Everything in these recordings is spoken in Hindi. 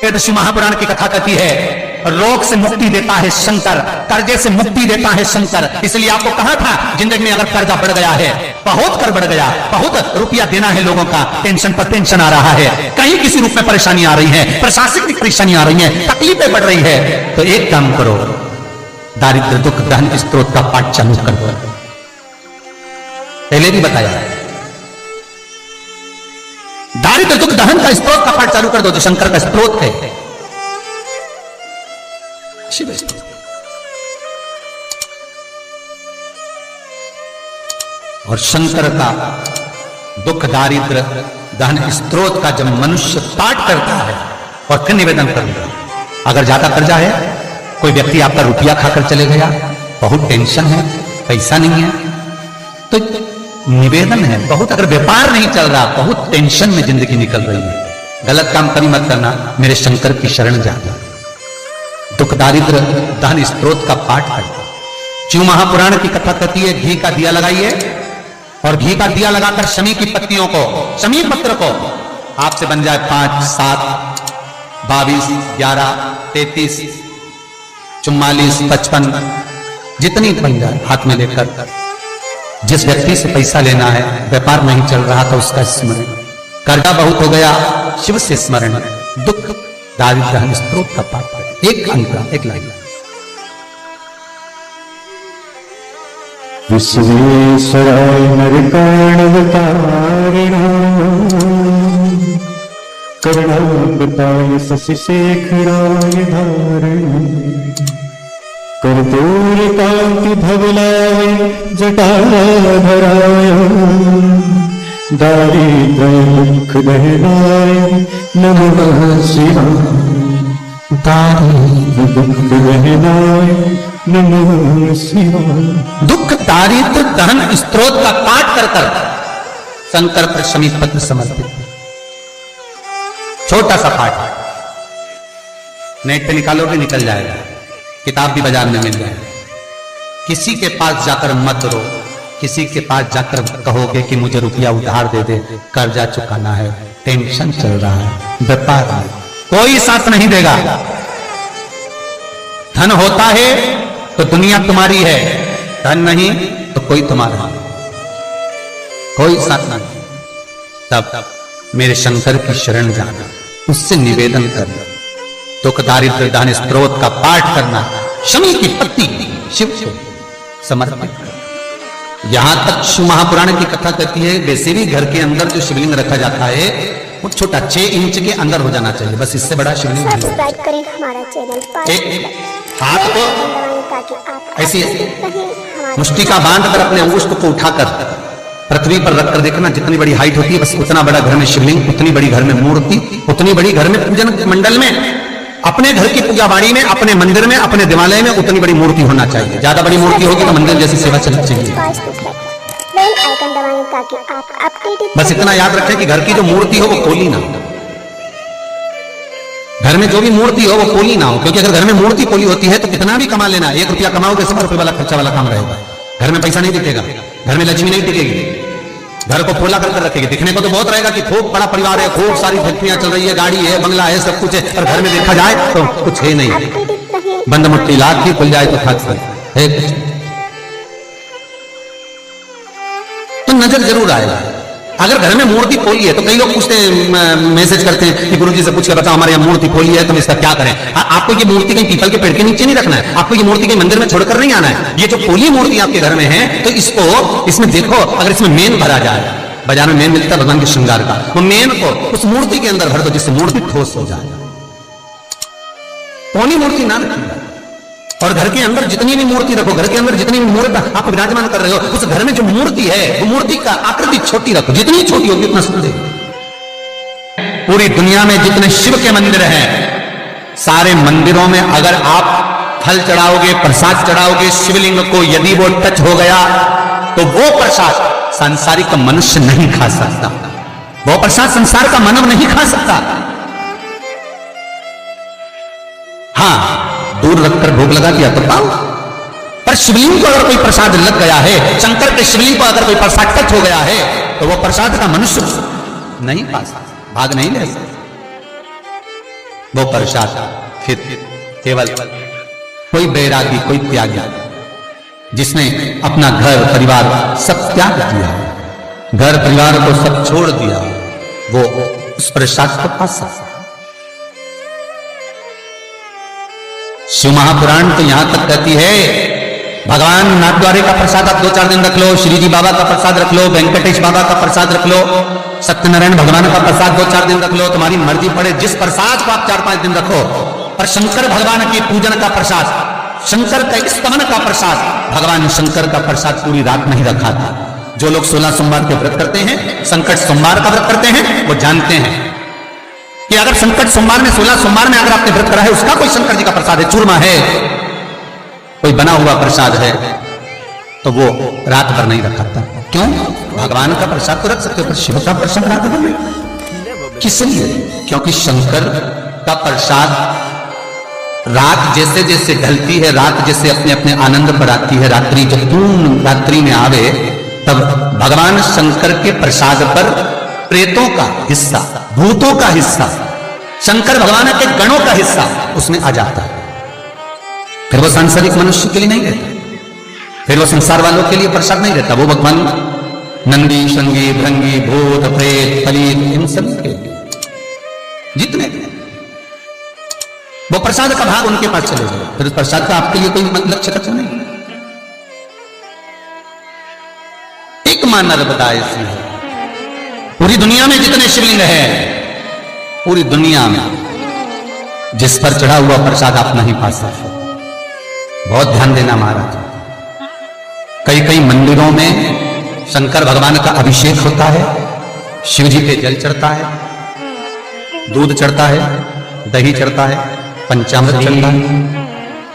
शिव महापुराण की कथा कहती है, रोग से मुक्ति देता है शंकर, कर्जे से मुक्ति देता है शंकर। इसलिए आपको कहा था जिंदगी में अगर कर्जा बढ़ गया है, बहुत कर बढ़ गया, बहुत रुपया देना है लोगों का, टेंशन पर टेंशन आ रहा है, कहीं किसी रूप में परेशानी आ रही है, प्रशासनिक परेशानी आ रही है, तकलीफें बढ़ रही है, तो एक काम करो, दारिद्र दुख दहन स्त्रोत का पाठ चालू कर दो। पहले भी बताया है, दारिद्र दुख दहन का स्त्रोत का पाठ चालू कर दो, जो शंकर का स्त्रोत है, शिव स्त्रोत। और शंकर का दुख दारिद्र दहन स्त्रोत का जब मनुष्य पाठ करता है और फिर निवेदन करता है, अगर ज्यादा कर्जा है, कोई व्यक्ति आपका रुपया खाकर चले गया, बहुत टेंशन है, पैसा नहीं है, तो निवेदन है, बहुत अगर व्यापार नहीं चल रहा, बहुत टेंशन में जिंदगी निकल रही है, गलत काम कभी मत करना, मेरे शंकर की शरण जाना, दुख दारिद्र दहन स्त्रोत का पाठ करना। शिव महापुराण की कथा कहती है, घी का दिया लगाइए और घी का दिया लगाकर शमी की पत्तियों को, शमी पत्र को आपसे बन जाए 5, 7, 22, 11, 33, 44, 55, जितनी बन जाए हाथ में लेकर, जिस व्यक्ति से पैसा लेना है, व्यापार नहीं चल रहा था, उसका स्मरण, कर्जा बहुत हो गया, शिव से स्मरण, दुख दारिद्र स्त्रोत का पाठ, एक अंक, एक लाइन। विश्वेश्वराय नरकाणवतारिणा करुणावताय शशिशेखराय धारिणा कर्पूरकांति धवलाय जटाधराय दारिद्र्य दुख दहनाय नमः शिवाय दारिद्र्य दुख दहनाय नमः शिवाय। दुख दारिद्र दहन स्त्रोत का पाठ कर कर शंकर पर शमी पत्र समर्पित, छोटा सा पाठ, नेट पे निकालोगे निकल जाएगा, किताब भी बाजार में मिल जाएगी। किसी के पास जाकर मत रो, किसी के पास जाकर कहोगे कि मुझे रुपया उधार दे दे, कर्जा चुकाना है, टेंशन चल रहा है, व्यापार है, कोई साथ नहीं देगा। धन होता है तो दुनिया तुम्हारी है, धन नहीं तो कोई तुम्हारा नहीं, कोई साथ नहीं। तब मेरे शंकर की शरण जाना, उससे निवेदन करना, दुख दारिद्र दहन स्त्रोत का पाठ करना, शमी की पत्ती शिव को समर्पित करना। यहां तक शिव महापुराण की कथा कहती है, वैसे भी घर के अंदर जो शिवलिंग रखा जाता है वो छोटा 6 इंच के अंदर हो जाना चाहिए, बस इससे बड़ा शिवलिंग नहीं। सब्सक्राइब करें हमारा चैनल। एक हाथ को ऐसी मुष्टि का बांध कर अपने अंगुष्ठ को उठाकर पृथ्वी पर रखकर देखना, जितनी बड़ी हाइट होती है बस उतना बड़ा घर में शिवलिंग, उतनी बड़ी घर में मूर्ति, उतनी बड़ी घर में पूजन मंडल में, अपने घर की पूजा बाड़ी में, अपने मंदिर में, अपने देवालय में उतनी बड़ी मूर्ति होना चाहिए। ज्यादा बड़ी मूर्ति होगी तो मंदिर जैसी सेवा चलनी चाहिए। बस इतना याद रखें कि घर की जो मूर्ति हो वो पोली ना हो, घर में जो भी मूर्ति हो वो पोली ना हो, क्योंकि अगर घर में मूर्ति पोली होती है तो कितना भी कमा लेना, 1 रुपया कमाओगे 100 रुपये वाला खर्चा वाला काम रहेगा, घर में पैसा नहीं दिखेगा, घर में लक्ष्मी नहीं टिकेगी, घर को पोला कर रखेगी। दिखने को तो बहुत रहेगा कि खूब बड़ा परिवार है, खूब सारी फैक्ट्रियां चल रही है, गाड़ी है, बंगला है, सब कुछ है, और घर में देखा जाए तो कुछ है नहीं, बंद मुट्ठी लाख ही खुल जाए तो खाक है कुछ, तो नजर जरूर आएगा। अगर घर में मूर्ति पोली है तो कई लोग पूछते हैं, मैसेज करते हैं कि गुरुजी से पूछ कर बताओ हमारे यहाँ मूर्ति पोली है तो इसका क्या करें। आपको ये मूर्ति कहीं पीपल के पेड़ के नीचे नहीं रखना है, आपको ये मूर्ति कहीं मंदिर में छोड़कर नहीं आना है। ये जो पोली मूर्ति आपके घर में है तो इसमें देखो, अगर इसमें मेन भरा जाए, बाजार में मेन मिलता है भगवान के श्रृंगार का, वो मेन को उस मूर्ति के अंदर भर दो जिससे मूर्ति ठोस हो जाए, पोली मूर्ति ना रखिएगा। और घर के अंदर जितनी भी मूर्ति रखो, घर के अंदर जितनी भी मूर्ति आप विराजमान कर रहे हो, उस घर में जो मूर्ति है वो मूर्ति का आकृति छोटी रखो, जितनी छोटी होगी उतना सुंदर। पूरी दुनिया में जितने शिव के मंदिर हैं, सारे मंदिरों में अगर आप फल चढ़ाओगे, प्रसाद चढ़ाओगे शिवलिंग को, यदि वो टच हो गया तो वो प्रसाद सांसारिक मनुष्य नहीं खा सकता, वो प्रसाद संसार का मानव नहीं खा सकता। हाँ, दूर रखकर भोग लगा दिया तो पाओ, पर शिवलिंग को अगर कोई प्रसाद लग गया है, शंकर के शिवलिंग को अगर कोई प्रसाद टच हो गया है तो वो प्रसाद का मनुष्य नहीं पा सकता, भाग नहीं ले सकता। वो प्रसाद फिर केवल कोई बैरागी, कोई त्यागी जिसने अपना घर परिवार सब त्याग दिया, घर परिवार को सब छोड़ दिया, वो उस प्रसाद को पा सकता। शिव महापुराण तो यहां तक कहती है, भगवान नाथद्वारे का प्रसाद आप 2-4 दिन रख लो, श्री जी बाबा का प्रसाद रख लो, वेंकटेश बाबा का प्रसाद रख लो, सत्यनारायण भगवान का प्रसाद 2-4 दिन रख लो, तुम्हारी मर्जी पड़े जिस प्रसाद को आप 4-5 दिन रखो, पर शंकर भगवान की पूजन का प्रसाद, शंकर का स्तवन का प्रसाद, भगवान शंकर का प्रसाद पूरी रात नहीं रखा था। जो लोग 16 सोमवार के व्रत करते हैं, संकट सोमवार का व्रत करते हैं, वो जानते हैं कि अगर संकट सोमवार में 16 सोमवार में अगर आपने व्रत करा है, उसका कोई शंकर जी का प्रसाद है, चूरमा है, कोई बना हुआ प्रसाद है, तो वो रात भर नहीं रखाता। क्यों? भगवान का प्रसाद तो रख सकते हो, पर शिव का प्रसाद रात भर नहीं। किस लिए? क्योंकि शंकर का प्रसाद रात जैसे जैसे ढलती है, रात जैसे अपने अपने आनंद पर आती है, रात्रि जब पूर्ण रात्रि में आवे, तब भगवान शंकर के प्रसाद पर प्रेतों का हिस्सा, भूतों का हिस्सा, शंकर भगवान के गणों का हिस्सा उसमें आ जाता है। फिर वो सांसारिक मनुष्य के लिए नहीं रहता, फिर वो संसार वालों के लिए प्रसाद नहीं रहता, वो भगवान नंदी, शंगी, भृंगी, भूत, प्रेत, पलीत, इन सब के जितने वो प्रसाद का भाग उनके पास चले जाए, फिर उस प्रसाद का आपके लिए कोई लक्ष्य तक नहीं। एक मां नर्मदा ऐसी है, पूरी दुनिया में जितने शिवलिंग है, पूरी दुनिया में जिस पर चढ़ा हुआ प्रसाद आप नहीं पा सकते। बहुत ध्यान देना महाराज, कई कई मंदिरों में शंकर भगवान का अभिषेक होता है, शिव जी पे जल चढ़ता है, दूध चढ़ता है, दही चढ़ता है, पंचामृत चढ़ता है,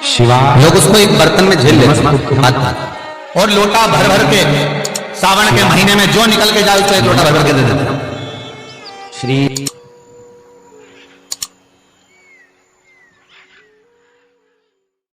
शिवा लोग उसको एक बर्तन में झेल लेते हैं और लोटा भर भर के सावन के महीने में जो निकल के जाए उसको एक लोटा भर भर के दे देते हैं। श्री